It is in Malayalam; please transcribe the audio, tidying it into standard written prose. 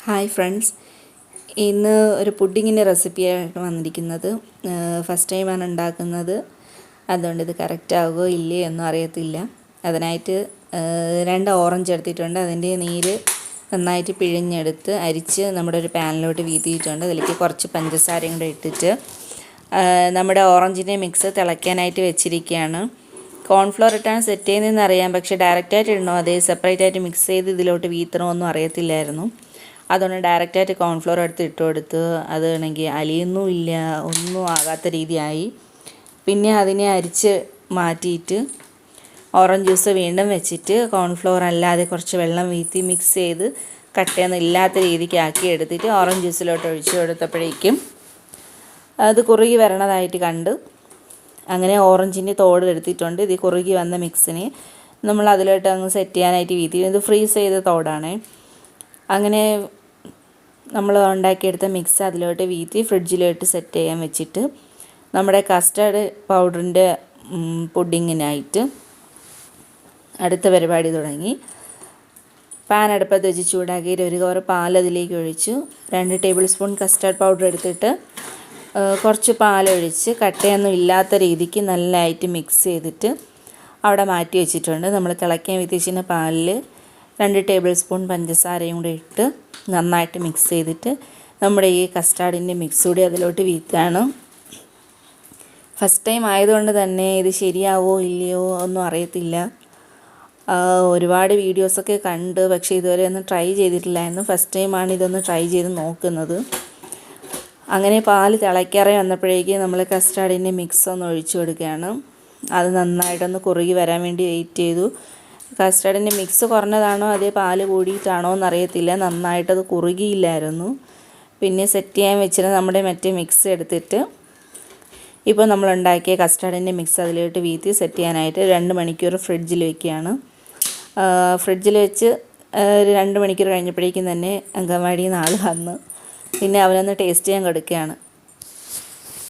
ഹായ് ഫ്രണ്ട്സ്, ഇന്ന് ഒരു പുഡിങ്ങിൻ്റെ റെസിപ്പിയായിട്ട് വന്നിരിക്കുന്നത്. ഫസ്റ്റ് ടൈമാണ് ഉണ്ടാക്കുന്നത്. അതുകൊണ്ട് ഇത് കറക്റ്റ് ആകുമോ ഇല്ലേ ഒന്നും അറിയത്തില്ല. അതിനായിട്ട് 2 ഓറഞ്ച് എടുത്തിട്ടുണ്ട്. അതിൻ്റെ നീര് നന്നായിട്ട് പിഴിഞ്ഞെടുത്ത് അരിച്ച് നമ്മുടെ ഒരു പാനിലോട്ട് വീതിയിട്ടുണ്ട്. അതിലേക്ക് കുറച്ച് പഞ്ചസാരയും കൂടെ ഇട്ടിട്ട് നമ്മുടെ ഓറഞ്ചിൻ്റെ മിക്സ് തിളയ്ക്കാനായിട്ട് വെച്ചിരിക്കുകയാണ്. കോൺഫ്ലോർ ഇട്ടാണ് സെറ്റ് ചെയ്യുന്നതെന്ന് അറിയാം, പക്ഷേ ഡയറക്റ്റായിട്ട് ഇടണോ അതേ സെപ്പറേറ്റ് ആയിട്ട് മിക്സ് ചെയ്ത് ഇതിലോട്ട് വീത്തണമൊന്നും അറിയത്തില്ലായിരുന്നു. അതുകൊണ്ട് ഡയറക്റ്റായിട്ട് കോൺഫ്ലോർ എടുത്ത് ഇട്ട് കൊടുത്ത് അത് ആണെങ്കിൽ അലിയൊന്നുമില്ല, ഒന്നും ആകാത്ത രീതിയായി. പിന്നെ അതിനെ അരിച്ച് മാറ്റിയിട്ട് ഓറഞ്ച് ജ്യൂസ് വീണ്ടും വെച്ചിട്ട് കോൺഫ്ലോർ അല്ലാതെ കുറച്ച് വെള്ളം വീത്തി മിക്സ് ചെയ്ത് കട്ടയൊന്നും ഇല്ലാത്ത രീതിക്ക് ആക്കി എടുത്തിട്ട് ഓറഞ്ച് ജ്യൂസിലോട്ട് ഒഴിച്ച് കൊടുത്തപ്പോഴേക്കും അത് കുറുകി വരണതായിട്ട് കണ്ട് അങ്ങനെ ഓറഞ്ചിൻ്റെ തോട് എടുത്തിട്ടുണ്ട്. ഇത് കുറുകി വന്ന മിക്സിനെ നമ്മൾ അതിലോട്ട് അങ്ങ് സെറ്റ് ചെയ്യാനായിട്ട് വീതി. ഇത് ഫ്രീസ് ചെയ്ത തോടാണ്. അങ്ങനെ നമ്മൾ ഉണ്ടാക്കിയെടുത്ത മിക്സ് അതിലോട്ട് വീത്തി ഫ്രിഡ്ജിലോട്ട് സെറ്റ് ചെയ്യാൻ വെച്ചിട്ട് നമ്മുടെ കസ്റ്റർഡ് പൗഡറിൻ്റെ പുഡിങ്ങിനായിട്ട് അടുത്ത പരിപാടി തുടങ്ങി. പാൻ അടുപ്പത്ത് വെച്ച് ചൂടാക്കിയിട്ട് ഒരു കവർ പാൽ അതിലേക്ക് ഒഴിച്ചു. 2 ടേബിൾ സ്പൂൺ കസ്റ്റർഡ് പൗഡർ എടുത്തിട്ട് കുറച്ച് പാലൊഴിച്ച് കട്ടയൊന്നും ഇല്ലാത്ത രീതിക്ക് നല്ലതായിട്ട് മിക്സ് ചെയ്തിട്ട് അവിടെ മാറ്റി വെച്ചിട്ടുണ്ട്. നമ്മൾ തിളയ്ക്കാൻ വെച്ചിരുന്ന പാലിൽ 2 ടേബിൾ സ്പൂൺ പഞ്ചസാരയും കൂടെ ഇട്ട് നന്നായിട്ട് മിക്സ് ചെയ്തിട്ട് നമ്മുടെ ഈ കസ്റ്റാർഡിൻ്റെ മിക്സ് കൂടി അതിലോട്ട് വീത്താണ്. ഫസ്റ്റ് ടൈം ആയതുകൊണ്ട് തന്നെ ഇത് ശരിയാവോ ഇല്ലയോ ഒന്നും അറിയത്തില്ല. ഒരുപാട് വീഡിയോസൊക്കെ കണ്ട്, പക്ഷേ ഇതുവരെ ഒന്നും ട്രൈ ചെയ്തിട്ടില്ലായിരുന്നു. ഫസ്റ്റ് ടൈമാണ് ഇതൊന്ന് ട്രൈ ചെയ്ത് നോക്കുന്നത്. അങ്ങനെ പാല് തിളയ്ക്കാറെ വന്നപ്പോഴേക്കും നമ്മൾ കസ്റ്റാർഡിൻ്റെ മിക്സ് ഒന്ന് ഒഴിച്ചു കൊടുക്കുകയാണ്. അത് നന്നായിട്ടൊന്ന് കുറുകി വരാൻ വേണ്ടി വെയിറ്റ് ചെയ്തു. കസ്റ്റാർഡിൻ്റെ മിക്സ് കുറഞ്ഞതാണോ അതേ പാല് കൂടിയിട്ടാണോ എന്നറിയത്തില്ല, നന്നായിട്ടത് കുറുകിയില്ലായിരുന്നു. പിന്നെ സെറ്റ് ചെയ്യാൻ വെച്ചിട്ട് നമ്മുടെ മറ്റേ മിക്സ് എടുത്തിട്ട് ഇപ്പോൾ നമ്മൾ ഉണ്ടാക്കിയ കസ്റ്റാർഡിൻ്റെ മിക്സ് അതിലോട്ട് വീത്തി സെറ്റ് ചെയ്യാനായിട്ട് 2 മണിക്കൂർ ഫ്രിഡ്ജിൽ വയ്ക്കുകയാണ്. ഫ്രിഡ്ജിൽ വെച്ച് 2 മണിക്കൂർ കഴിഞ്ഞപ്പോഴേക്കും തന്നെ അങ്കൻവാടിയിൽ നിന്ന് ആൾ വന്ന് പിന്നെ അവനൊന്ന് ടേസ്റ്റ് ചെയ്യാൻ കൊടുക്കുകയാണ്.